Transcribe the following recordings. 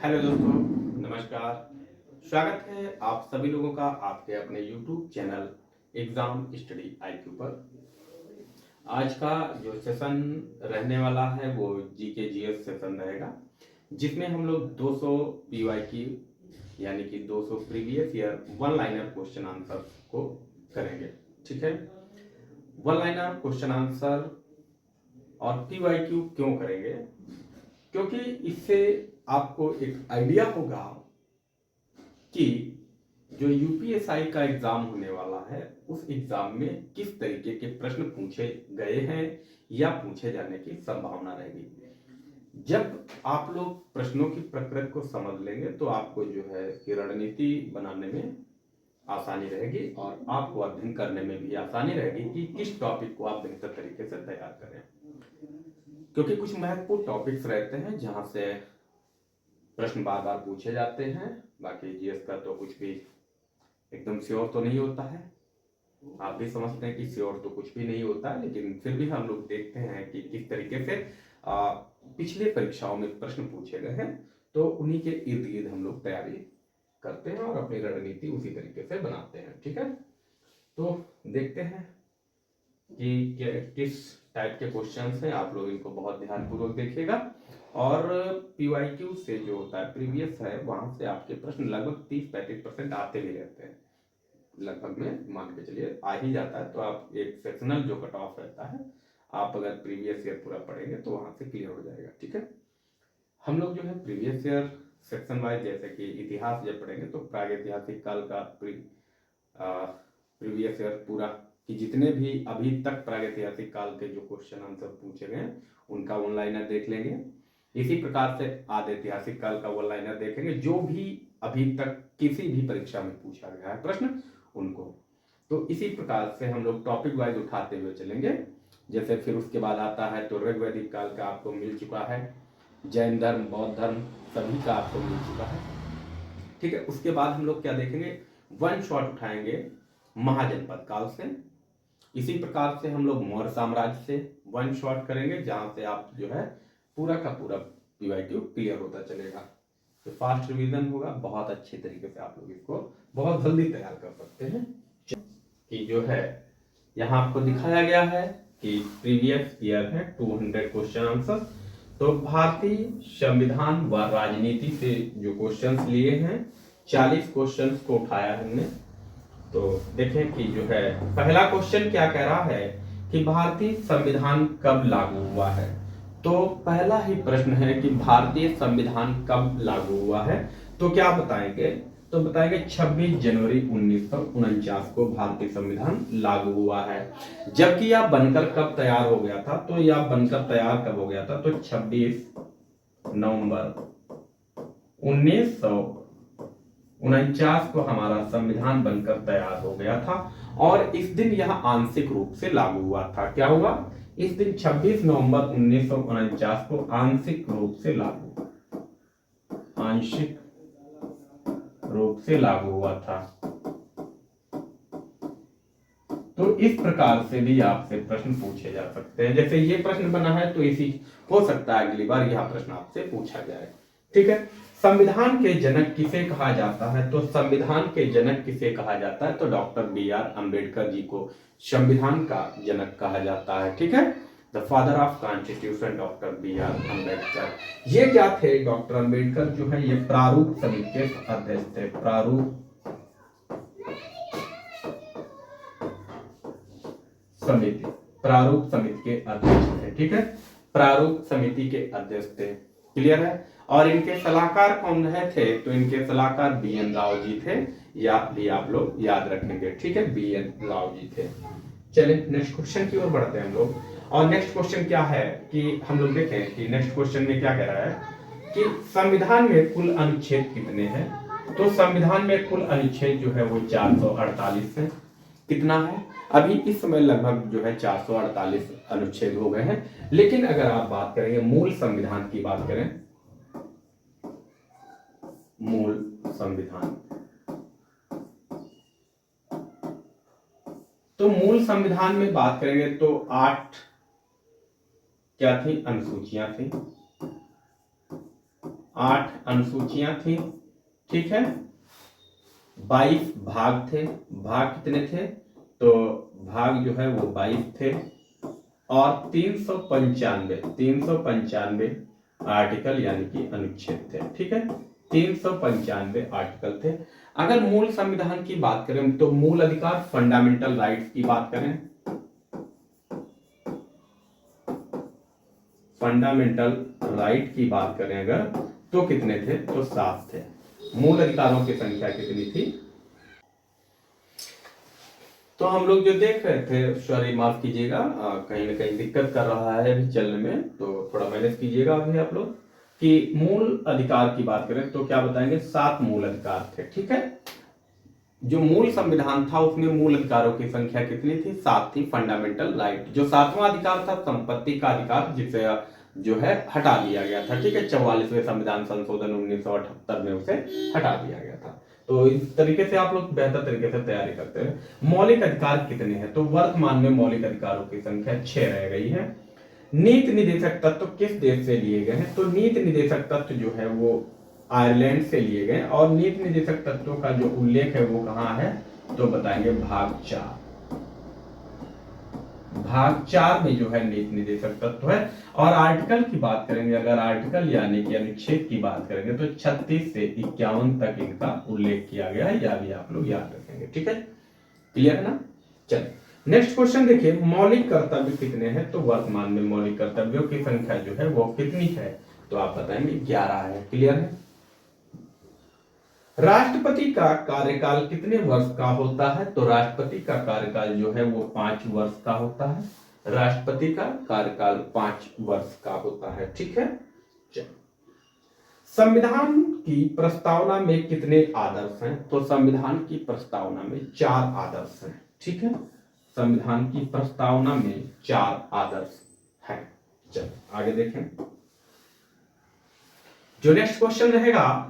Hello दोस्तों, नमस्कार। स्वागत है आप सभी लोगों का आपके अपने YouTube channel exam study IQ पर। आज का जो सेशन रहने वाला है वो जीके जीएस सेशन रहेगा, जिसमें हम लोग 200 PYQ यानी कि 200 previous year one liner question answer को करेंगे। ठीक है, वन लाइनर क्वेश्चन आंसर और PYQ क्यों करेंगे? क्योंकि इससे आपको एक आइडिया होगा कि जो यूपीएसआई का एग्जाम होने वाला है उस एग्जाम में किस तरीके के प्रश्न पूछे गए हैं या पूछे जाने की संभावना रहेगी। जब आप लोग प्रश्नों की प्रकृति को समझ लेंगे तो आपको जो है कि रणनीति बनाने में आसानी रहेगी और आपको अध्ययन करने में भी आसानी रहेगी कि किस टॉपिक को आप बेहतर तरीके से तैयार करें। क्योंकि कुछ महत्वपूर्ण टॉपिक्स रहते हैं जहां से प्रश्न बार बार पूछे जाते हैं। बाकी जीएस का तो कुछ भी एकदम श्योर तो नहीं होता है, आप भी समझते हैं कि श्योर तो कुछ भी नहीं होता है, लेकिन फिर भी हम लोग देखते हैं कि किस तरीके से पिछले परीक्षाओं में प्रश्न पूछे गए हैं, तो उन्हीं के इर्द गिर्द हम लोग तैयारी करते हैं और अपनी रणनीति उसी तरीके से बनाते हैं। ठीक है, तो देखते हैं कि किस टाइप के क्वेश्चंस हैं। आप लोग इनको बहुत ध्यानपूर्वक देखिएगा और PYQ से जो होता है प्रीवियस है वहां से आपके प्रश्न लगभग 30-35% आते भी रहते हैं, लगभग में मान के चलिए आ ही जाता है। तो आप एक सेक्शनल जो कट ऑफ रहता है, आप अगर प्रीवियस ईयर पूरा पढ़ेंगे तो वहां से क्लियर हो जाएगा। ठीक है, हम लोग जो है प्रीवियस ईयर सेक्शन वाइज, जैसे कि इतिहास जब पढ़ेंगे तो प्रागैतिहासिक काल का प्रीवियस ईयर पूरा कि जितने भी अभी तक प्रागैतिहासिक काल के जो क्वेश्चन आंसर पूछे गए हैं उनका वन लाइनर देख लेंगे। इसी प्रकार से आदि ऐतिहासिक काल का वन लाइनर देखेंगे, जो भी अभी तक किसी भी परीक्षा में पूछा गया है प्रश्न उनको। तो इसी प्रकार से हम लोग टॉपिक वाइज उठाते हुए चलेंगे। जैसे फिर उसके बाद आता है तो ऋग वैदिक काल का आपको मिल चुका है, जैन धर्म, बौद्ध धर्म सभी का आपको मिल चुका है। ठीक है, उसके बाद हम लोग क्या देखेंगे, वन शॉट उठाएंगे महाजनपद काल से। इसी प्रकार से हम लोग मौर्य साम्राज्य से वन शॉट करेंगे, जहां से आप जो है पूरा का पूरा PYQ क्लियर होता चलेगा। तो फास्ट रिवीजन होगा, बहुत अच्छे तरीके से आप लोग इसको बहुत जल्दी तैयार कर सकते हैं। कि जो है यहाँ आपको दिखाया गया है कि प्रीवियस ईयर है 200 क्वेश्चन आंसर। तो भारतीय संविधान व राजनीति से जो क्वेश्चंस लिए हैं 40 क्वेश्चंस को उठाया हमने। तो देखें कि जो है पहला क्वेश्चन क्या कह रहा है कि भारतीय संविधान कब लागू हुआ है। तो पहला ही प्रश्न है कि भारतीय संविधान कब लागू हुआ है। तो क्या बताएंगे, तो बताएंगे 26 जनवरी 1949 को भारतीय संविधान लागू हुआ है। जबकि यह बनकर कब तैयार हो गया था, तो यह बनकर तैयार कब हो गया था, तो 26 नवंबर 1949 को हमारा संविधान बनकर तैयार हो गया था। और इस दिन यह आंशिक रूप से लागू हुआ था। क्या हुआ, इस दिन 26 नवंबर 1949 को आंशिक रूप से लागू हुआ था। तो इस प्रकार से भी आपसे प्रश्न पूछे जा सकते हैं। जैसे ये प्रश्न बना है तो इसी हो सकता है अगली बार यह प्रश्न आपसे पूछा जाए। ठीक है, संविधान के जनक किसे कहा जाता है, तो संविधान के जनक किसे कहा जाता है, तो डॉक्टर BR अम्बेडकर जी को संविधान का जनक कहा जाता है। ठीक है, the father of constitution doctor BR Ambedkar. ये क्या थे, डॉक्टर अम्बेडकर जो है ये प्रारूप समिति के अध्यक्ष थे। प्रारूप समिति के अध्यक्ष थे। ठीक है, प्रारूप समिति के अध्यक्ष थे। क्लियर है, और इनके सलाहकार कौन रहे थे, तो इनके सलाहकार BN राव जी थे, या भी आप लोग याद रखेंगे। ठीक है, BN राव जी थे। चलिए नेक्स्ट क्वेश्चन की ओर बढ़ते हैं हम लोग। और नेक्स्ट क्वेश्चन क्या है कि हम लोग देखें कि नेक्स्ट क्वेश्चन में क्या कह रहा है कि संविधान में कुल अनुच्छेद कितने हैं। तो संविधान में कुल अनुच्छेद जो है वो 448 है। कितना है, अभी इस समय लगभग जो है 448 अनुच्छेद हो गए हैं। लेकिन अगर आप बात करेंगे मूल संविधान की बात करें, मूल संविधान, तो मूल संविधान में बात करेंगे तो 8 क्या थी, अनुसूचियां थी। 8 अनुसूचियां थी, ठीक है। 22 भाग थे। भाग कितने थे? तो भाग जो है वो 22 थे और 395 आर्टिकल यानी कि अनुच्छेद थे, ठीक है। 395 आर्टिकल थे। अगर मूल संविधान की बात करें तो मूल अधिकार फंडामेंटल राइट्स की बात करें, फंडामेंटल राइट की बात करें अगर, तो कितने थे? तो 7 थे। मूल अधिकारों की संख्या कितनी थी? तो हम लोग जो देख रहे थे, सॉरी माफ कीजिएगा, कहीं ना कहीं दिक्कत कर रहा है अभी चलने में, तो थोड़ा मैनेज कीजिएगा अभी आप लोग। कि मूल अधिकार की बात करें तो क्या बताएंगे? 7 मूल अधिकार थे, ठीक है। जो मूल संविधान था उसमें मूल अधिकारों की संख्या कितनी थी? 7 थी। फंडामेंटल राइट, जो 7वां अधिकार था संपत्ति का अधिकार, जिसे जो है हटा दिया गया था, ठीक है। 44वें संविधान संशोधन 1978 में उसे हटा दिया गया था। तो इस तरीके से आप लोग बेहतर तरीके से तैयारी करते हैं। मौलिक अधिकार कितने हैं? तो वर्तमान में मौलिक अधिकारों की संख्या 6 रह गई है। नीति निर्देशक तत्व किस देश से लिए गए हैं? तो नीति निर्देशक तत्व जो है वो आयरलैंड से लिए गए और नीति निर्देशक तत्वों का जो उल्लेख है वो कहां है? तो बताएंगे भाग 4। भाग 4 में जो है नीति निर्देशक तत्व है। और आर्टिकल की बात करेंगे, अगर आर्टिकल यानी कि अनुच्छेद की बात करेंगे तो 36 से 51 तक इनका उल्लेख किया गया है, या भी आप लोग याद रखेंगे, ठीक है। क्लियर है ना? चलिए नेक्स्ट क्वेश्चन देखिए, मौलिक कर्तव्य कितने हैं? तो वर्तमान में मौलिक कर्तव्यों की संख्या जो है वो कितनी है? तो आप बताएंगे 11 है। क्लियर है? राष्ट्रपति का कार्यकाल कितने वर्ष का होता है? तो राष्ट्रपति का कार्यकाल जो है वो 5 वर्ष का होता है। राष्ट्रपति का कार्यकाल 5 वर्ष का होता है, ठीक है। संविधान की प्रस्तावना में कितने आदर्श हैं? तो संविधान की प्रस्तावना में 4 आदर्श हैं, ठीक है। संविधान की प्रस्तावना में 4 आदर्श हैं। चलो आगे देखें, जो नेक्स्ट क्वेश्चन रहेगा,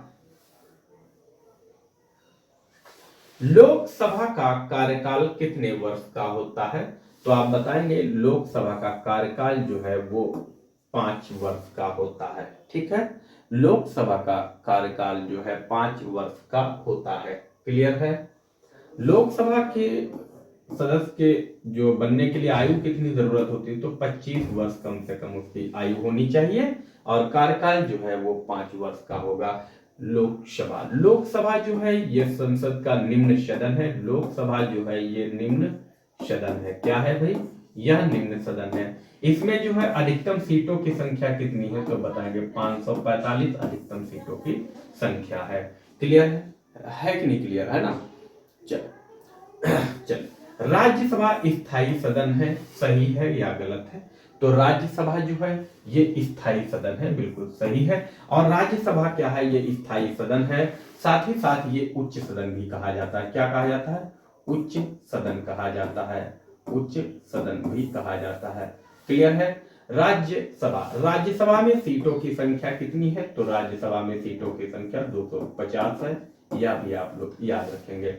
लोकसभा का कार्यकाल कितने वर्ष का होता है? तो आप बताएंगे लोकसभा का कार्यकाल जो है वो 5 वर्ष का होता है, ठीक है। लोकसभा का कार्यकाल जो है 5 वर्ष का होता है। क्लियर है? लोकसभा के सदस्य के जो बनने के लिए आयु कितनी जरूरत होती है? तो 25 वर्ष कम से कम उसकी आयु होनी चाहिए और कार्यकाल जो है वो 5 वर्ष का होगा। लोकसभा जो है ये संसद का निम्न सदन है। लोकसभा जो है ये निम्न सदन है। क्या है भाई? यह निम्न सदन है। इसमें जो है अधिकतम सीटों की संख्या कितनी है? तो बताएंगे 545 अधिकतम सीटों की संख्या है। क्लियर है कि नहीं? क्लियर है ना? चल राज्यसभा स्थायी सदन है, सही है या गलत है? तो राज्यसभा जो है ये स्थायी सदन है, बिल्कुल सही है। और राज्यसभा क्या है? ये स्थायी सदन है। साथ ही साथ ये उच्च सदन भी कहा जाता है। क्या कहा जाता है? उच्च सदन कहा जाता है। उच्च सदन भी कहा जाता है। क्लियर है? राज्यसभा में सीटों की संख्या कितनी है? तो राज्यसभा में सीटों की संख्या 250 है। यह भी आप लोग याद रखेंगे।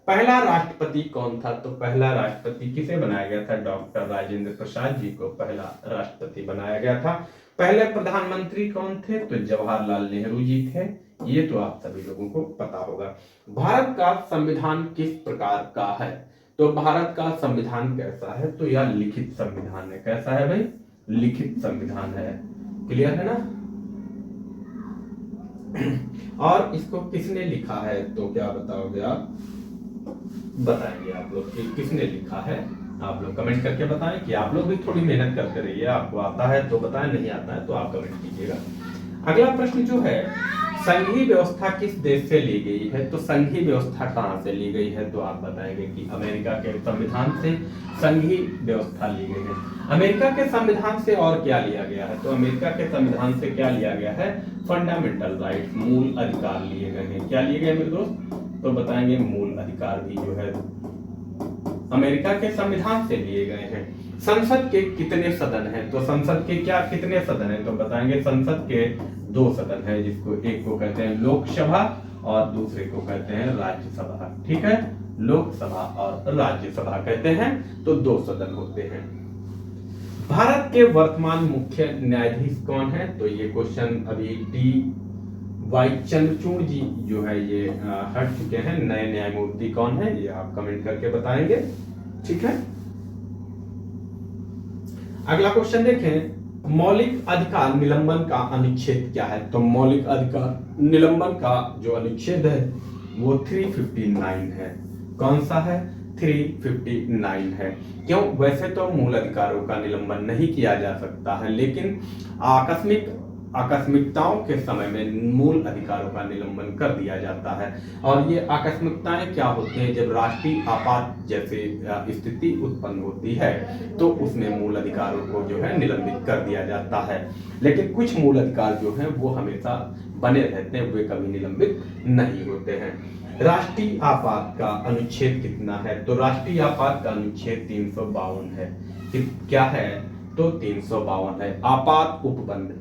पहला राष्ट्रपति कौन था? तो पहला राष्ट्रपति किसे बनाया गया था? डॉक्टर राजेंद्र प्रसाद जी को पहला राष्ट्रपति बनाया गया था। पहले प्रधानमंत्री कौन थे? तो जवाहरलाल नेहरू जी थे। ये तो आप सभी लोगों को पता होगा। भारत का संविधान किस प्रकार का है? तो भारत का संविधान कैसा है? तो यह लिखित संविधान है। कैसा है भाई? लिखित संविधान है। क्लियर है ना? और इसको किसने लिखा है? तो क्या बताओगे आप? बताएंगे आप लोग कि किसने लिखा है। आप लोग कमेंट करके बताएं कि आप लोग भी थोड़ी मेहनत करते रहिए। आपको आता है तो बताएं, नहीं आता है तो आप कमेंट कीजिएगा। अगला प्रश्न जो है, संघीय व्यवस्था किस देश से ली गई है? तो संघीय व्यवस्था कहां से ली गई है? तो आप बताएंगे कि अमेरिका के संविधान से संघीय व्यवस्था ली गई है। अमेरिका के संविधान से और क्या लिया गया है? तो अमेरिका के संविधान से क्या लिया गया है? फंडामेंटल राइट, मूल अधिकार लिए गए हैं। क्या लिए गए मेरे दोस्त? तो बताएंगे मूल अधिकार भी जो है अमेरिका के संविधान से लिए गए हैं। संसद के कितने सदन हैं? तो संसद के क्या कितने सदन हैं? तो बताएंगे संसद के 2 सदन हैं, जिसको एक को कहते हैं लोकसभा और दूसरे को कहते हैं राज्यसभा। ठीक है, लोकसभा और राज्यसभा कहते हैं, तो 2 सदन होते हैं। भारत के वर्तमान मुख्य न्यायाधीश कौन है? तो ये क्वेश्चन अभी वाई चंद्रचूड़ जी जो है ये हट चुके हैं। नए न्यायमूर्ति कौन है ये आप कमेंट करके बताएंगे, ठीक है। अगला क्वेश्चन देखें, मौलिक अधिकार निलंबन का अनुच्छेद क्या है? तो मौलिक अधिकार निलंबन का जो अनुच्छेद है वो 359 है। कौन सा है? 359 है। क्यों? वैसे तो मूल अधिकारों का निलंबन नहीं किया जा सकता है, लेकिन आकस्मिकताओं के समय में मूल अधिकारों का निलंबन कर दिया जाता है। और ये आकस्मिकताएं क्या होती हैं? जब राष्ट्रीय आपात जैसे स्थिति उत्पन्न होती है तो उसमें मूल अधिकारों को जो है निलंबित कर दिया जाता है। लेकिन कुछ मूल अधिकार जो हैं वो हमेशा बने रहते हैं, वे कभी निलंबित नहीं होते हैं। राष्ट्रीय आपात का अनुच्छेद कितना है? तो राष्ट्रीय आपात का अनुच्छेद 352 है। क्या है? तो 352 है। आपात उपबंध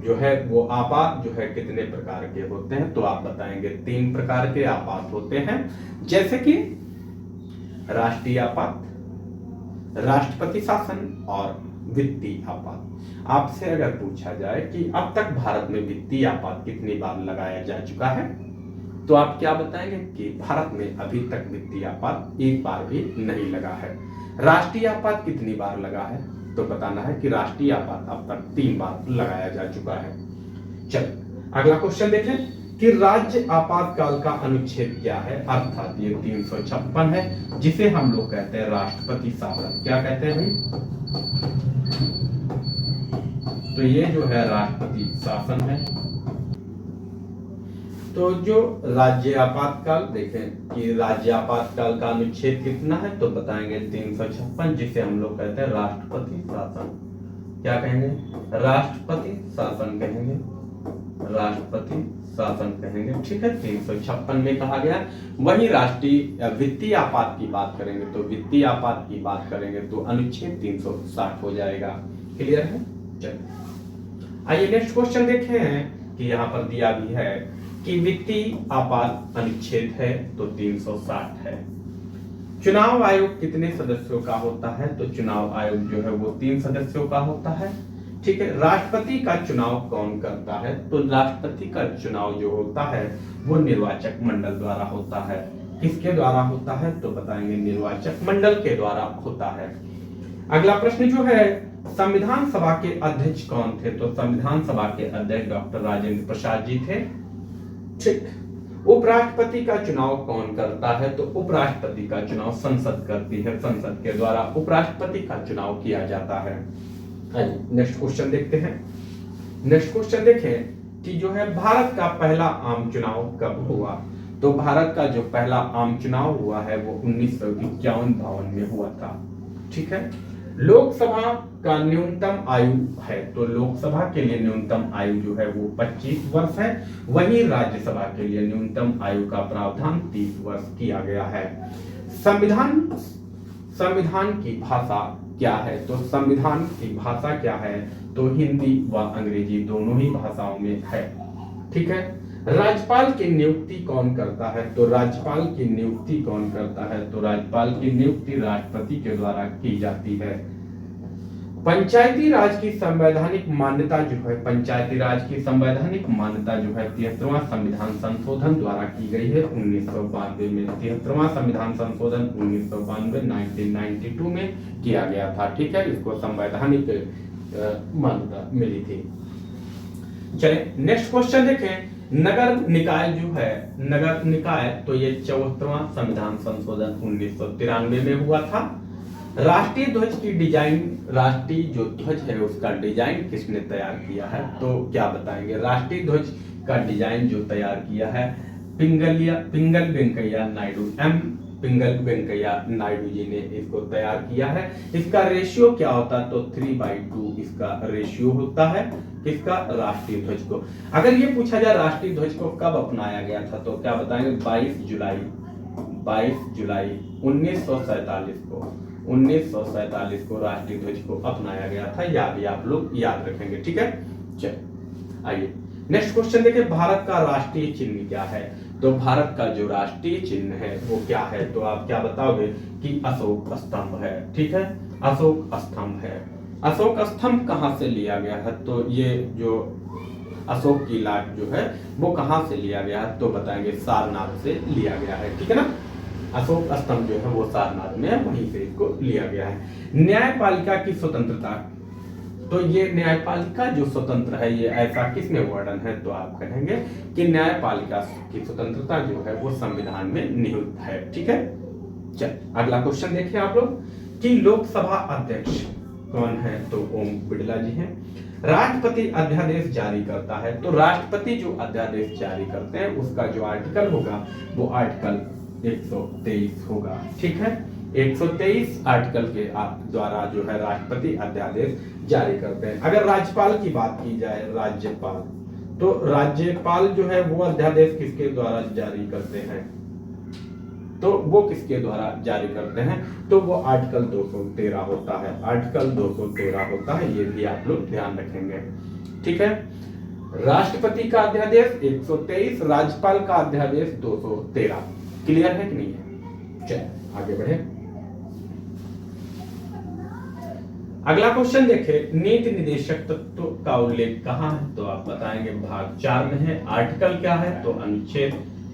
जो है वो आपात जो है कितने प्रकार के होते हैं? तो आप बताएंगे 3 प्रकार के आपात होते हैं, जैसे कि राष्ट्रीय आपात, राष्ट्रपति शासन और वित्तीय आपात। आपसे अगर पूछा जाए कि अब तक भारत में वित्तीय आपात कितनी बार लगाया जा चुका है, तो आप क्या बताएंगे कि भारत में अभी तक वित्तीय आपात एक बार भी नहीं लगा है। राष्ट्रीय आपात कितनी बार लगा है? तो बताना है कि राष्ट्रीय आपात अब तक 3 बार लगाया जा चुका है। चलिए अगला क्वेश्चन देखें कि राज्य आपातकाल का अनुच्छेद क्या है? अर्थात ये 356 है, जिसे हम लोग कहते हैं राष्ट्रपति शासन। क्या कहते हैं भाई? तो ये जो है राष्ट्रपति शासन है। तो जो राज्य आपातकाल देखें कि राज्य आपातकाल का अनुच्छेद कितना है, तो बताएंगे 356, जिसे हम लोग कहते हैं राष्ट्रपति शासन। क्या कहेंगे? राष्ट्रपति शासन कहेंगे, राष्ट्रपति शासन कहेंगे, ठीक है। 356 में कहा गया। वही राष्ट्रीय वित्तीय आपात की बात करेंगे तो वित्तीय आपात की बात करेंगे तो अनुच्छेद 360 हो जाएगा। क्लियर है? चलिए आइए नेक्स्ट क्वेश्चन देखें कि यहाँ पर दिया भी है कि वित्तीय आपात अनुच्छेद है तो 360 है। चुनाव आयोग कितने सदस्यों का होता है? तो चुनाव आयोग जो है वो 3 सदस्यों का होता है, ठीक है। राष्ट्रपति का चुनाव कौन करता है? तो राष्ट्रपति का चुनाव जो होता है वो निर्वाचक मंडल द्वारा होता है। किसके द्वारा होता है? तो बताएंगे निर्वाचक मंडल के द्वारा होता है। अगला प्रश्न जो है, संविधान सभा के अध्यक्ष कौन थे? तो संविधान सभा के अध्यक्ष डॉक्टर राजेंद्र प्रसाद जी थे, ठीक। उपराष्ट्रपति का चुनाव कौन करता है? तो उपराष्ट्रपति का चुनाव संसद करती है, संसद के द्वारा उपराष्ट्रपति का चुनाव किया जाता है। नेक्स्ट क्वेश्चन देखते हैं। नेक्स्ट क्वेश्चन देखें कि जो है भारत का पहला आम चुनाव कब हुआ? तो भारत का जो पहला आम चुनाव हुआ है वो 1951-52 में हुआ था, ठीक है। लोकसभा का न्यूनतम आयु है, तो लोकसभा के लिए न्यूनतम आयु जो है वो 25 वर्ष है। वहीं राज्यसभा के लिए न्यूनतम आयु का प्रावधान 30 वर्ष किया गया है। संविधान की भाषा क्या है? तो संविधान की भाषा क्या है? तो हिंदी व अंग्रेजी दोनों ही भाषाओं में है, ठीक है। राज्यपाल की नियुक्ति कौन करता है? तो राज्यपाल की नियुक्ति कौन करता है? तो राज्यपाल की नियुक्ति राष्ट्रपति के द्वारा की जाती है। पंचायती राज की संवैधानिक मान्यता जो है, पंचायती राज की संवैधानिक मान्यता जो है 73वां संविधान संशोधन द्वारा की गई है 1992 में। 73वां संविधान संशोधन 1992 में किया गया था, ठीक है। इसको संवैधानिक मान्यता मिली थी। चलिए नेक्स्ट क्वेश्चन देखें। नगर निकाय जो है, नगर निकाय तो ये 74वां संविधान संशोधन 1993 में हुआ था। राष्ट्रीय ध्वज की डिजाइन, राष्ट्रीय जो ध्वज है उसका डिजाइन किसने तैयार किया है? तो क्या बताएंगे? राष्ट्रीय ध्वज का डिजाइन जो तैयार किया है पिंगल वेंकैया नायडू, पिंगल वेंकैया नायडू जी ने इसको तैयार किया है। इसका रेशियो क्या होता है? तो 3/2 इसका रेशियो होता है। किसका? राष्ट्रीय ध्वज को। अगर ये पूछा जाए राष्ट्रीय ध्वज को कब अपनाया गया था तो क्या बताएंगे? 22 जुलाई 1947 को राष्ट्रीय ध्वज को अपनाया गया था। या भी आप लोग याद रखेंगे, ठीक है। चलिए आइए नेक्स्ट क्वेश्चन देखिए। भारत का राष्ट्रीय चिन्ह क्या है? तो भारत का जो राष्ट्रीय चिन्ह है वो क्या है? तो आप क्या बताओगे कि अशोक स्तंभ है, ठीक है। अशोक स्तंभ है। अशोक स्तंभ कहां से लिया गया है? तो ये जो अशोक की लाट जो है वो कहाँ से लिया गया है, तो बताएंगे सारनाथ से लिया गया है, ठीक है ना। अशोक स्तंभ जो है वो सारनाथ में है, वहीं से इसको लिया गया है। न्यायपालिका की स्वतंत्रता, तो ये न्यायपालिका जो स्वतंत्र है ये ऐसा किसमें वर्णन है, तो आप कहेंगे कि न्यायपालिका की स्वतंत्रता जो है वो संविधान में निहित है, ठीक है। चल अगला क्वेश्चन देखिए आप लोग कि लोकसभा अध्यक्ष कौन है, तो ओम बिड़ला जी हैं। राष्ट्रपति अध्यादेश जारी करता है, तो राष्ट्रपति जो अध्यादेश जारी करते हैं उसका जो आर्टिकल होगा वो आर्टिकल 123 होगा, ठीक है। 123 आर्टिकल के द्वारा जो है राष्ट्रपति अध्यादेश जारी करते हैं। अगर राज्यपाल की बात की जाए, राज्यपाल, तो राज्यपाल जो है वो अध्यादेश किसके द्वारा जारी करते हैं, तो वो किसके द्वारा जारी करते हैं, तो वो आर्टिकल 213 होता है, आर्टिकल 213 होता है, ये भी आप लोग ध्यान रखेंगे, ठीक है। राष्ट्रपति का अध्यादेश 123, राज्यपाल का अध्यादेश 213, क्लियर है कि नहीं है। चलिए आगे बढ़े। अगला क्वेश्चन देखें, नीति निदेशक तत्व का उल्लेख कहाँ है, तो आप बताएंगे भाग 4 में है। आर्टिकल क्या है, तो अनुच्छेद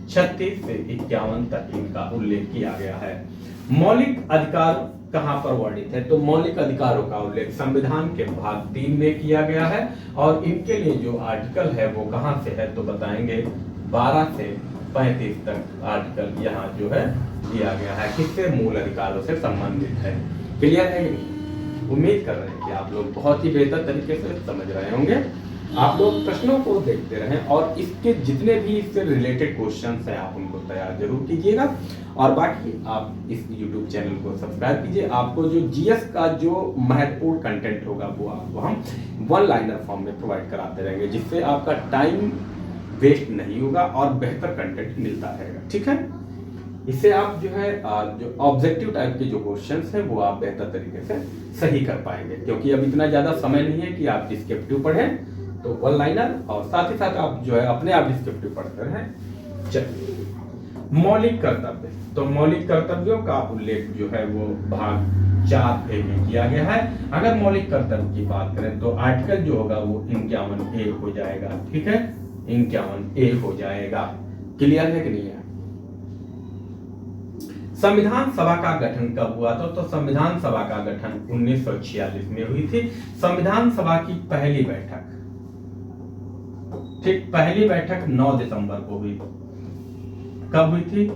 36 से 51 तक इनका उल्लेख किया गया है। मौलिक अधिकार कहाँ पर वर्णित है, तो मौलिक अधिकारों का उल्लेख संविधान के भाग 3 में किया गया है और इनके लिए जो आर्टिकल है वो कहाँ से है, तो बताएंगे 12 से 35 तक आर्टिकल यहाँ जो है दिया गया है, किससे, मूल अधिकारों से संबंधित है। क्लियर है कि नहीं। उम्मीद कर रहे हैं कि आप लोग बहुत ही बेहतर तरीके से समझ रहे होंगे। आप लोग प्रश्नों को देखते रहें और इसके जितने भी इससे रिलेटेड क्वेश्चंस हैं आप उनको तैयार जरूर कीजिएगा। और बाकी आप इस YouTube चैनल को सब्सक्राइब कीजिए। आपको जो जीएस का जो महत्वपूर्ण कंटेंट होगा वो आपको हम वन लाइनर फॉर्म में प्रोवाइड कराते रहेंगे, जिससे आपका टाइम वेस्ट नहीं होगा और बेहतर कंटेंट मिलता रहेगा, ठीक है। इससे आप जो है जो ऑब्जेक्टिव टाइप के जो क्वेश्चंस हैं वो आप बेहतर तरीके से सही कर पाएंगे, क्योंकि अब इतना ज्यादा समय नहीं है कि आप डिस्क्रिप्टिव पढ़ें, तो वन लाइनर और साथ ही साथ आप जो है अपने आप डिस्क्रिप्टिव पढ़ते रहें। चलिए, मौलिक कर्तव्य, तो मौलिक कर्तव्यों का उल्लेख जो है वो भाग 4 में किया गया है। अगर मौलिक कर्तव्य की बात करें तो आर्टिकल जो होगा वो 51A हो जाएगा, ठीक है, 51A हो जाएगा। क्लियर है कि नहीं है। संविधान सभा का गठन कब हुआ था, तो संविधान सभा का गठन 1946 में हुई थी। संविधान सभा की पहली बैठक, ठीक, पहली बैठक 9 दिसंबर को हुई। कब हुई थी,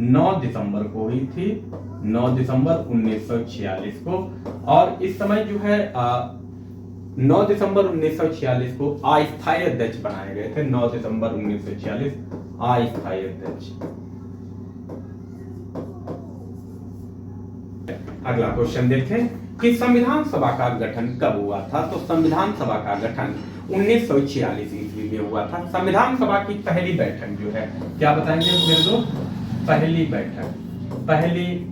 9 दिसंबर को हुई थी, 9 दिसंबर 1946 को। और इस समय जो है 9 दिसंबर 1946 को अस्थायी अध्यक्ष बनाए गए थे। 9 दिसंबर 1946 अस्थायी अध्यक्ष। अगला क्वेश्चन देखें कि संविधान सभा का गठन कब हुआ था, तो संविधान सभा का गठन 1946 ईस्वी में हुआ था। संविधान सभा की पहली बैठक जो है, क्या बताएंगे मेरे दोस्त, पहली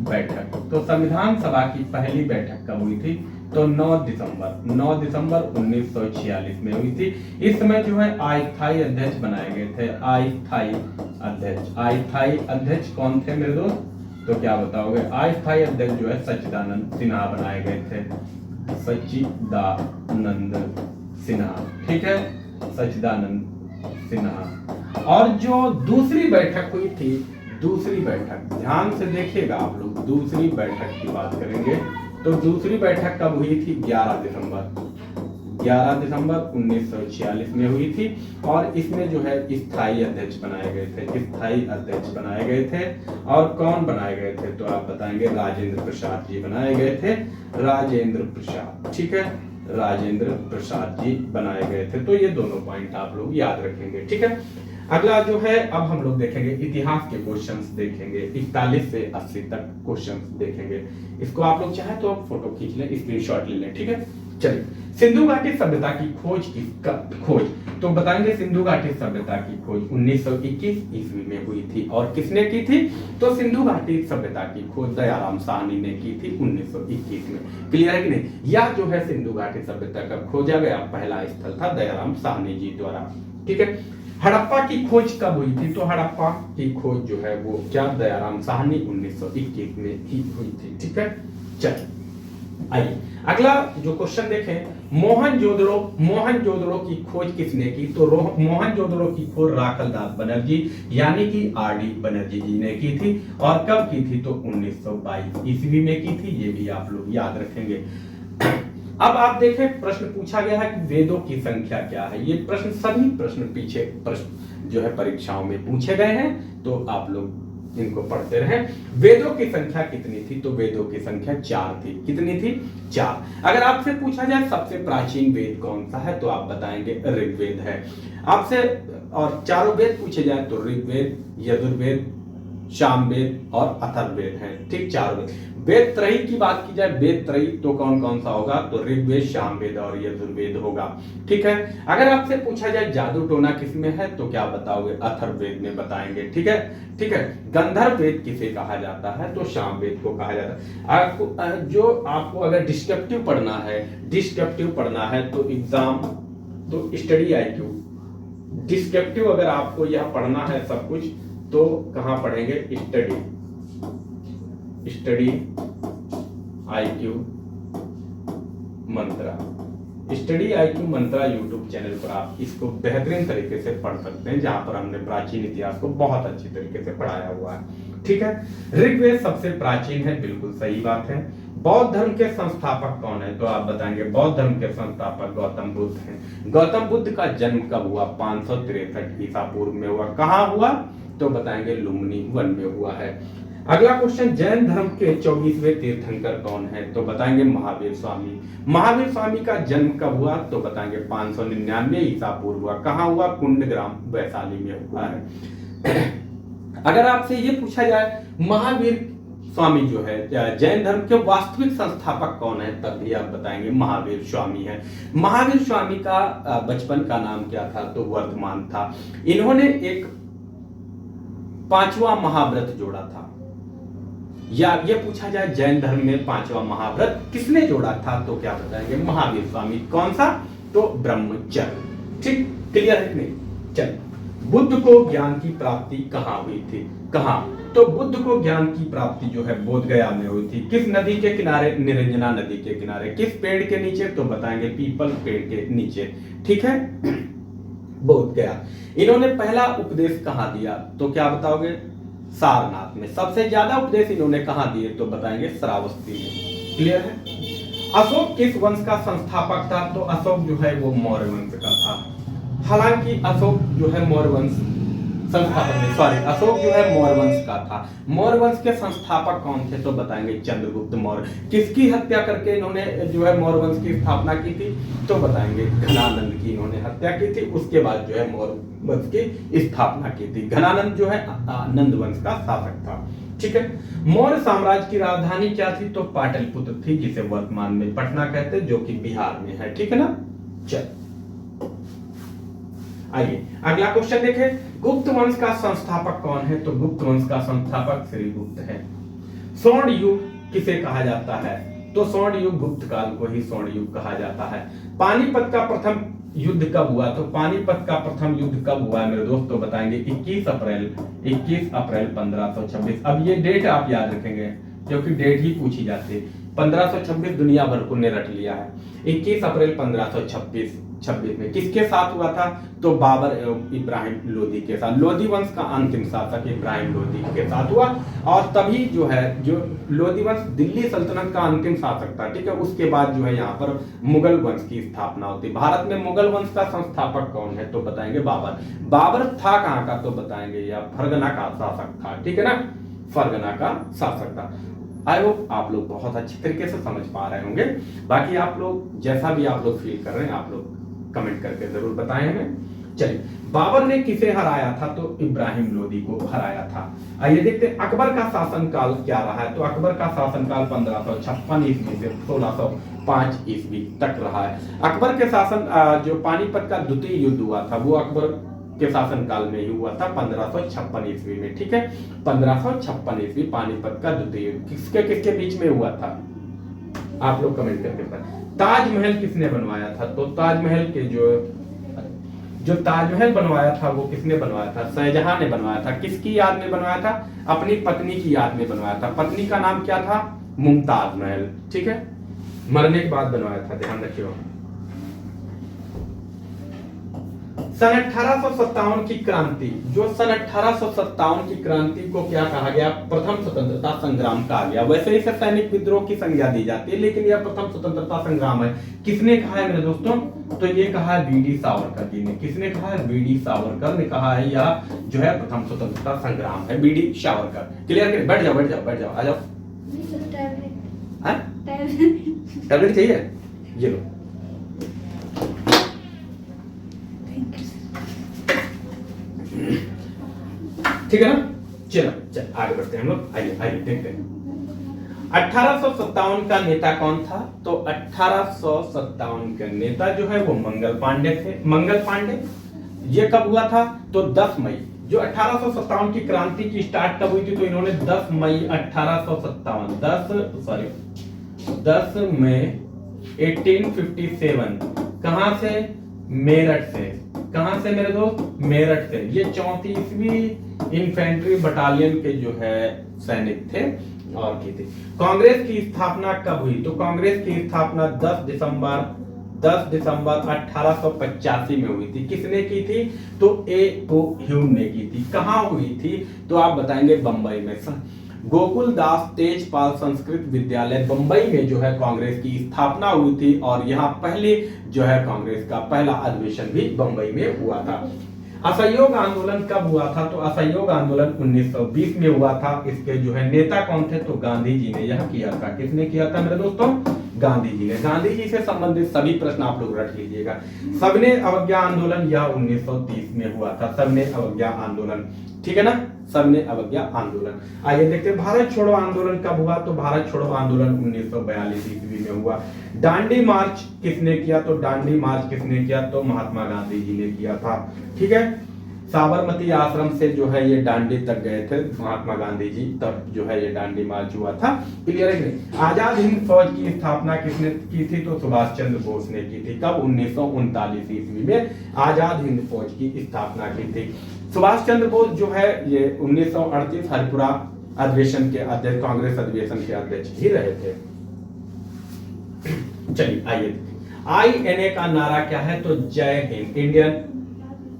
बैठक, तो संविधान सभा की पहली बैठक कब हुई थी, तो 9 दिसंबर 1946 में हुई थी। इस समय जो है अस्थायी अध्यक्ष बनाए गए थे, अस्थायी अध्यक्ष कौन थे मेरे दोस्त, तो क्या बताओगे, अस्थायी अध्यक्ष जो है सच्चिदानंद सिन्हा बनाए गए थे, सच्चिदानंद सिन्हा, ठीक है, सच्चिदानंद सिन्हा। और जो दूसरी बैठक हुई थी, दूसरी बैठक ध्यान से देखिएगा आप लोग, दूसरी बैठक की बात करेंगे तो दूसरी बैठक कब हुई थी, 11 दिसंबर 1946 में हुई थी। और इसमें जो है स्थायी अध्यक्ष बनाए गए थे, और कौन बनाए गए थे, तो आप बताएंगे राजेंद्र प्रसाद जी बनाए गए थे, राजेंद्र प्रसाद, ठीक है, राजेंद्र प्रसाद जी बनाए गए थे। तो ये दोनों पॉइंट आप लोग याद रखेंगे, ठीक है। अगला जो है अब हम लोग देखेंगे इतिहास के क्वेश्चंस देखेंगे, 41 से 80 तक क्वेश्चंस देखेंगे। इसको आप लोग चाहे तो आप फोटो खींच लें, स्क्रीनशॉट ले लें, ठीक है। चलिए, सिंधु घाटी सभ्यता की खोज तो बताएंगे सिंधु घाटी सभ्यता की खोज 1921 ईस्वी में हुई थी। और किसने की थी, तो सिंधु घाटी सभ्यता की खोज दयाराम साहनी ने की थी 1921 में। क्लियर है कि नहीं। या जो है सिंधु घाटी सभ्यता का खोजा गया पहला स्थल था दयाराम साहनी जी द्वारा, ठीक है। हड़प्पा की खोज कब हुई थी, तो हड़प्पा की खोज जो है वो क्या, दयाराम साहनी 1921 में ही हुई थी, ठीक है। चलिए आइए अगला जो क्वेश्चन देखें, मोहनजोदड़ो की खोज किसने की? तो मोहनजोदड़ो की खोज राखलदास बनर्जी यानी कि आर.डी. बनर्जी जी ने की थी। और कब की थी? तो 1922 ईस्वी में की थी। ये भी आप लोग याद रखेंगे। अब आप देखें, प्रश्न पूछा गया है कि वेदों की संख्या क्या है। ये प्रश्न सभी पीछे प्रश्न जो है परीक्षाओं में पूछे गए हैं, तो आप लोग इनको पढ़ते रहें। वेदों की संख्या कितनी थी? तो वेदों की संख्या 4 थी। कितनी थी? 4। अगर आपसे पूछा जाए सबसे प्राचीन वेद कौन सा है, तो आप बताएंगे ऋग्वेद है। आपसे और चारों वेद पूछे जाए तो ऋग्वेद, यजुर्वेद, सामवेद और अथर्ववेद हैं। ठीक, 4 वेद। वेद त्रयी की बात की जाए, वेद त्रयी तो कौन कौन सा होगा? तो ऋग्वेद, सामवेद और यजुर्वेद होगा। ठीक है। अगर आपसे पूछा जाए जादू टोना किसमें है, तो क्या बताओगे? अथर्ववेद में बताएंगे। ठीक है, ठीक है। गंधर्व वेद किसे कहा जाता है? तो सामवेद को कहा जाता है। आपको अगर डिस्क्रिप्टिव पढ़ना है तो एग्जाम, तो स्टडी IQ डिस्क्रिप्टिव अगर आपको यह पढ़ना है सब कुछ, तो कहां पढ़ेंगे? स्टडी IQ मंत्रा। स्टडी IQ मंत्रा यूट्यूब चैनल पर आप इसको बेहतरीन तरीके से पढ़ सकते हैं, जहां पर हमने प्राचीन इतिहास को बहुत अच्छी तरीके से पढ़ाया हुआ है। ठीक है। ऋग्वेद सबसे प्राचीन है, बिल्कुल सही बात है। बौद्ध धर्म के संस्थापक कौन है? तो आप बताएंगे बौद्ध धर्म के संस्थापक गौतम बुद्ध हैं। गौतम बुद्ध का जन्म कब हुआ? 563 ईसा पूर्व में हुआ। कहां हुआ? तो बताएंगे लुम्बिनी वन में हुआ है। अगला क्वेश्चन, जैन धर्म के 24वें तीर्थंकर कौन है? तो बताएंगे महावीर स्वामी। महावीर स्वामी का जन्म कब हुआ? तो बताएंगे 599 ईसा पूर्व हुआ। कहां हुआ? कुंडग्राम वैशाली में हुआ है। अगर आपसे ये पूछा जाए महावीर स्वामी जो है जैन धर्म के वास्तविक संस्थापक कौन है, तब भी आप बताएंगे महावीर स्वामी है। महावीर स्वामी का बचपन का नाम क्या था? तो वर्धमान था। इन्होंने एक 5वां महाव्रत जोड़ा था। या ये पूछा जाए जैन धर्म में 5वां महाव्रत किसने जोड़ा था, तो क्या बताएंगे? महावीर स्वामी। कौन सा? तो ब्रह्मचर्य। ठीक, क्लियर है कि नहीं? चल, बुद्ध को ज्ञान की प्राप्ति कहां हुई थी? कहां? तो बुद्ध को ज्ञान की प्राप्ति जो है बोध गया में हुई थी। किस नदी के किनारे? निरंजना नदी के किनारे। किस पेड़ के नीचे? तो बताएंगे पीपल पेड़ के नीचे। ठीक है, बोध गया। इन्होंने पहला उपदेश कहां दिया? तो क्या बताओगे? सारनाथ में। सबसे ज्यादा उपदेश इन्होंने कहां दिए? तो बताएंगे श्रावस्ती में। क्लियर है। अशोक किस वंश का संस्थापक था? तो अशोक जो है वो मौर्य वंश का था। हालांकि अशोक जो है मौर्य वंश अशोक जो है मौर्य वंश का था। मौर्य वंश के संस्थापक कौन थे? तो बताएंगे चंद्रगुप्त मौर्य। किसकी हत्या करके इन्होंने जो है मौर्य वंश की स्थापना की थी? तो बताएंगे घनानंद की इन्होंने हत्या की थी। उसके बाद जो है मौर्य वंश की स्थापना की थी। घनानंद जो है नंद वंश का शासक था। ठीक है। मौर्य साम्राज्य की राजधानी क्या थी? तो पाटलिपुत्र थी, जिसे वर्तमान में पटना कहते हैं, जो कि बिहार में है। ठीक है ना। चल आइए अगला क्वेश्चन देखें, गुप्त वंश का संस्थापक कौन है? तो गुप्त वंश का संस्थापक श्रीगुप्त है। स्वर्ण युग किसे कहा जाता है? तो स्वर्ण युग गुप्त काल को ही स्वर्ण युग कहा जाता है। पानीपत का प्रथम युद्ध कब हुआ? तो पानीपत का प्रथम युद्ध कब हुआ मेरे दोस्तों? बताएंगे 21 अप्रैल 1526। अब ये डेट आप याद रखेंगे, क्योंकि डेट ही पूछी जाती है। 1526 दुनिया भर को ने रट लिया है। 21 अप्रैल 1526 में किसके साथ हुआ था? तो बाबर एवं इब्राहिम लोदी के साथ। लोदी वंश का अंतिम शासक इब्राहिम लोदी के साथ हुआ। और तभी जो है जो लोदी वंश दिल्ली सल्तनत का अंतिम शासक था। ठीक है। उसके बाद जो है यहाँ पर मुगल वंश की स्थापना होती। भारत में मुगल वंश का संस्थापक कौन है? तो बताएंगे बाबर। बाबर था कहाँ का? तो बताएंगे या फरगना का शासक था। ठीक है ना, फरगना का शासक था। आई होप आप लोग बहुत अच्छी तरीके से समझ पा रहे होंगे। बाकी आप लोग जैसा भी आप लोग फील कर रहे हैं, आप लोग कमेंट करके जरूर बताएं हमें। चलिए, बाबर ने किसे हराया था? तो इब्राहिम लोदी को हराया था। आइए देखते हैं अकबर का शासनकाल क्या रहा है। तो अकबर का शासनकाल 1556 ईस्वी से 1605 ईस्वी तक रहा है। अकबर के शासन जो पानीपत का द्वितीय युद्ध हुआ था, वो अकबर के शासनकाल में ही हुआ था 1556 ईस्वी में। ठीक है, 1556 ईस्वी पानीपत का द्वितीय युद्ध किसके किसके बीच में हुआ था? आप लोग कमेंट करके बताएं। ताजमहल किसने बनवाया था? तो ताजमहल के जो ताजमहल बनवाया था वो किसने बनवाया था? शाहजहां ने बनवाया था। किसकी याद में बनवाया था? अपनी पत्नी की याद में बनवाया था। पत्नी का नाम क्या था? मुमताज महल। ठीक है, मरने के बाद बनवाया था, ध्यान रखियो। सन 1857 की क्रांति, जो सन 1857 की क्रांति को क्या कहा गया? प्रथम स्वतंत्रता संग्राम कहा गया। वैसे इसे सैनिक विद्रोह की संज्ञा दी जाती है, लेकिन यह प्रथम स्वतंत्रता संग्राम है। किसने कहा है मेरे दोस्तों? तो ये कहा है वीडी सावरकर जी ने। किसने कहा है? वीडी सावरकर ने कहा है, यह जो है प्रथम स्वतंत्रता संग्राम है, वीडी सावरकर। क्लियर करिए, बैठ जाओ बैठ जाओ बैठ जाओ, आ जाओ। टैबलेट चाहिए? ये लो। ठीक है ना? चलो चल आगे बढ़ते हैं हम लोग। आइए आइए देखते हैं 1857 का नेता कौन था? तो 1857 का नेता जो है वो मंगल पांडे थे। मंगल पांडे, ये कब हुआ था? तो 10 मई। जो 1857 की क्रांति की स्टार्ट कब हुई थी? तो इन्होंने 10 मई 1857 10 मई 1857 कहां से? मेरठ से। कहां से मेरे दोस्त? मेरठ से। ये 34वीं इन्फेंट्री बटालियन के जो है सैनिक थे और की थी। कांग्रेस की स्थापना कब हुई? तो कांग्रेस की स्थापना 10 दिसंबर 1885 में हुई थी। किसने की थी? तो A.O. ह्यूम ने की थी। कहां हुई थी? तो आप बताएंगे बंबई में। गोकुल दास तेजपाल संस्कृत विद्यालय बंबई में जो है कांग्रेस की स्थापना हुई थी और यहाँ पहले जो है कांग्रेस का पहला अधिवेशन भी बंबई में हुआ था। असहयोग आंदोलन कब हुआ था? तो असहयोग आंदोलन 1920 में हुआ था। इसके जो है नेता कौन थे? तो गांधी जी ने यह किया था। किसने किया था मेरे दोस्तों? गांधी जी ने। गांधी जी से संबंधित सभी प्रश्न आप लोग रख लीजिएगा। सबने अवज्ञा आंदोलन यह 1930 में हुआ था। सबने अवज्ञा आंदोलन, ठीक है ना? सबने अवज्ञा आंदोलन। आइए देखते हैं भारत छोड़ो आंदोलन कब हुआ? तो भारत छोड़ो आंदोलन 1942 ईस्वी में हुआ। दांडी मार्च किसने किया? तो दांडी मार्च किसने किया? तो महात्मा गांधी जी ने किया था। ठीक है, साबरमती आश्रम से जो है ये दांडी तक गए थे महात्मा गांधी जी, तब जो है ये दांडी मार्च हुआ था। क्लियर है कि नहीं? आजाद हिंद फौज की स्थापना किसने की थी? तो सुभाष चंद्र बोस ने की थी। कब? 1939 ईस्वी में आजाद हिंद फौज की स्थापना की थी। सुभाष चंद्र बोस जो है ये 1938 हरिपुरा अधिवेशन के अध्यक्ष, कांग्रेस अधिवेशन के अध्यक्ष ही रहे थे। चलिए आइए, INA का नारा क्या है? तो जय Hind, Indian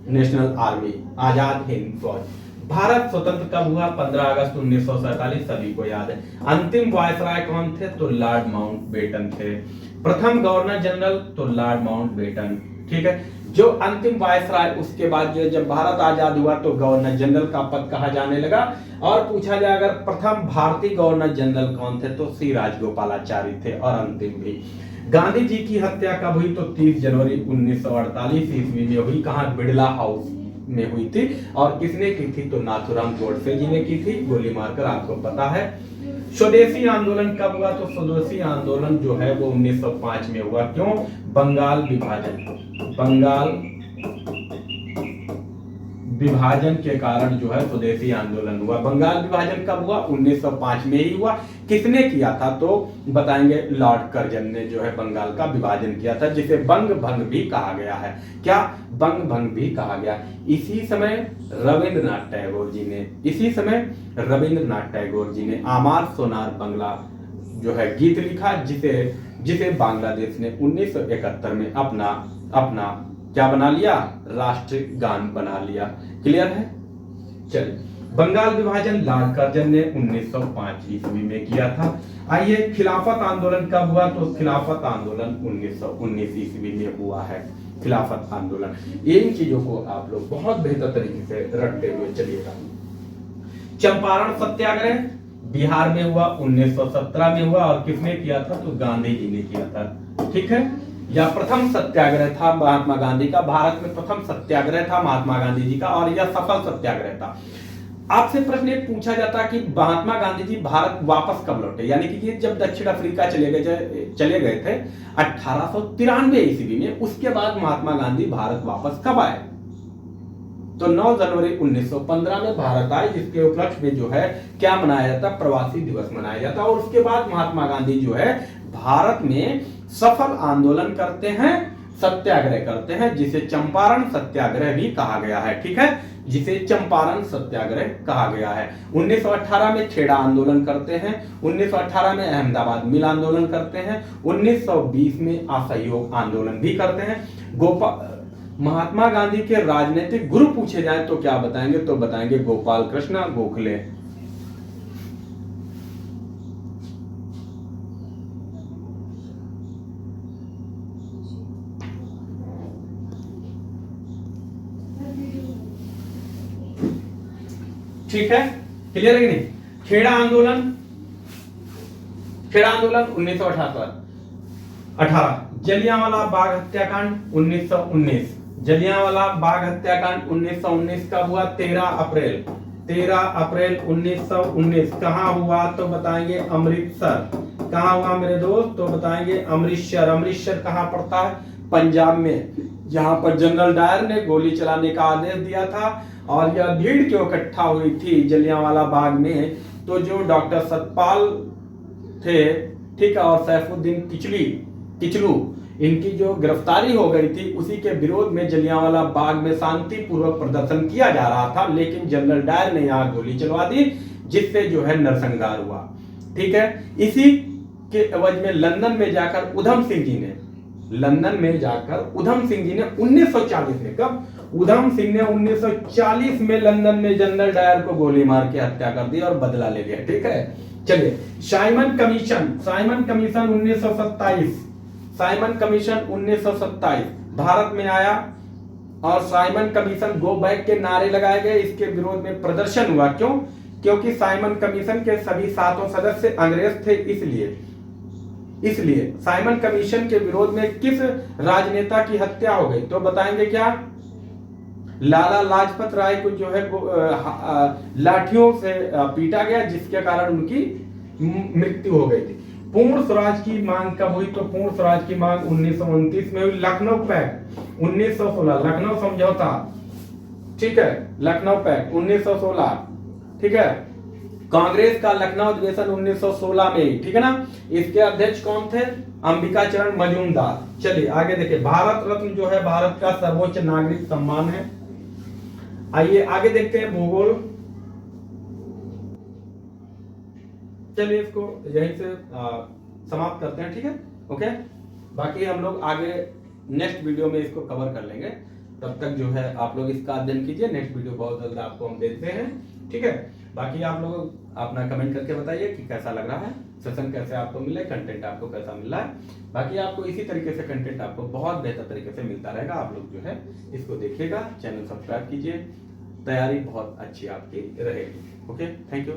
national army, Azad Hind फौज। भारत स्वतंत्र कब हुआ? 15 अगस्त 1947, सभी को याद है। अंतिम वायसराय कौन थे? तो लॉर्ड माउंटबेटन थे। प्रथम गवर्नर जनरल तो लॉर्ड माउंटबेटन। ठीक है, जो अंतिम वायसराय, उसके बाद जो जब भारत आजाद हुआ तो गवर्नर जनरल का पद कहा जाने लगा। और पूछा जाए अगर प्रथम भारतीय गवर्नर जनरल कौन थे? तो सी राजगोपालाचारी थे। और अंतिम भी गांधी जी की हत्या कब हुई? तो 30 जनवरी 1948 ईस्वी में हुई। कहां? बिड़ला हाउस में हुई थी। और किसने की थी? तो नाथूराम गोडसे जी ने की थी, गोली मारकर, आपको पता है। स्वदेशी आंदोलन कब हुआ? तो स्वदेशी आंदोलन जो है वो 1905 में हुआ। क्यों? बंगाल विभाजन के कारण जो है स्वदेशी आंदोलन हुआ। बंगाल विभाजन कब हुआ? 1905 में ही हुआ। किसने किया था? तो बताएंगे लॉर्ड कर्जन ने जो है बंगाल का विभाजन किया था, जिसे बंग भंग भी कहा गया है। क्या? बंग भंग भी कहा गया। इसी समय रविंद्रनाथ टैगोर जी ने आमार सोनार बंगला जो है गीत लिखा, जिसे बांग्लादेश ने 1971 में अपना क्या बना लिया? राष्ट्रीय गान बना लिया। क्लियर है? चलिए, बंगाल विभाजन लॉर्ड कर्जन ने 1905 ईस्वी में किया था। आइए, खिलाफत आंदोलन कब हुआ? तो खिलाफत आंदोलन 1919 ईस्वी में हुआ है। खिलाफत आंदोलन, इन चीजों को आप लोग बहुत बेहतर तरीके से रखते हुए चलिएगा। चंपारण सत्याग्रह बिहार में हुआ, 1917 में हुआ। और किसने किया था? तो गांधी जी ने किया था। ठीक है, यह प्रथम सत्याग्रह था महात्मा गांधी का। भारत में प्रथम सत्याग्रह था महात्मा गांधी जी का और यह सफल सत्याग्रह था। आपसे प्रश्न एक पूछा जाता कि महात्मा गांधी जी भारत वापस कब लौटे, यानी कि जब दक्षिण अफ्रीका चले गए थे 1893 ईस्वी में, उसके बाद महात्मा गांधी भारत वापस कब आए? तो 9 जनवरी 1915 में भारत आए, जिसके उपलक्ष्य में जो है क्या मनाया जाता? प्रवासी दिवस मनाया जाता। और उसके बाद महात्मा गांधी जो है भारत में सफल आंदोलन करते हैं सत्याग्रह करते हैं, जिसे चंपारण सत्याग्रह भी कहा गया है। ठीक है, जिसे चंपारण सत्याग्रह कहा गया है। 1918 में खेड़ा आंदोलन करते हैं, 1918 में अहमदाबाद मिल आंदोलन करते हैं, 1920 में असहयोग आंदोलन भी करते हैं। महात्मा गांधी के राजनीतिक गुरु पूछे जाए तो क्या बताएंगे, तो बताएंगे गोपाल कृष्ण गोखले। ठीक है, क्लियर है कि नहीं। खेड़ा आंदोलन 1918, जलियांवाला बाग हत्याकांड 1919, जलियांवाला बाग हत्याकांड 1919 कब हुआ, 13 अप्रैल 1919। कहां हुआ, तो बताएंगे अमृतसर। कहां हुआ मेरे दोस्त, तो बताएंगे अमृतसर। अमृतसर कहां पड़ता है, पंजाब में, जहां पर जनरल डायर ने गोली चलाने का आदेश दिया था। और यह भीड़ क्यों इकट्ठा हुई थी जलियांवाला बाग में, तो जो डॉक्टर सतपाल थे, ठीक है, और सैफुद्दीन किचलू, इनकी जो गिरफ्तारी हो गई थी, उसी के विरोध में जलियांवाला बाग में शांतिपूर्वक प्रदर्शन किया जा रहा था। लेकिन जनरल डायर ने यहाँ गोली चलवा दी, जिससे जो है नरसंहार हुआ। ठीक है, इसी के एवज में लंदन में जाकर उधम सिंह जी ने 1940 में, कब, उधम सिंह ने 1940 में लंदन में जनरल डायर को गोली मार के हत्या कर दी और बदला ले लिया। ठीक है, चलिए साइमन कमीशन 1927 भारत में आया और साइमन कमीशन गो बैक के नारे लगाए गए। इसके विरोध में प्रदर्शन हुआ। क्यों, क्योंकि साइमन कमीशन के सभी 7 सदस्य अंग्रेज थे, इसलिए साइमन कमीशन के विरोध में किस राजनेता की हत्या हो गई, तो बताएंगे क्या, लाला लाजपत राय को जो है लाठियों से पीटा गया, जिसके कारण उनकी मृत्यु हो गई थी। पूर्ण स्वराज की मांग कब हुई, तो पूर्ण स्वराज की मांग 1929 में हुई। लखनऊ पैक्ट 1916, लखनऊ समझौता, ठीक है, लखनऊ पैक्ट 1916, ठीक है। कांग्रेस का लखनऊ अधिवेशन 1916 में, ठीक है ना। इसके अध्यक्ष कौन थे, अंबिका चरण मजूमदार। चलिए आगे देखिए, भारत रत्न जो है भारत का सर्वोच्च नागरिक सम्मान है। आइए आगे देखते हैं भूगोल। चलिए इसको यहीं से समाप्त करते हैं, ठीक है, ओके। बाकी हम लोग आगे नेक्स्ट वीडियो में इसको कवर कर लेंगे। तब तक जो है आप लोग इसका अध्ययन कीजिए। नेक्स्ट वीडियो बहुत जल्द आपको हम देते हैं, ठीक है। बाकी आप लोग अपना कमेंट करके बताइए कि कैसा लग रहा है सेशन, कैसे आपको मिला, कंटेंट आपको कैसा मिल रहा है। बाकी आपको इसी तरीके से कंटेंट आपको बहुत बेहतर तरीके से मिलता रहेगा। आप लोग जो है इसको देखिएगा, चैनल सब्सक्राइब कीजिए, तैयारी बहुत अच्छी आपकी रहेगी। Okay, thank you.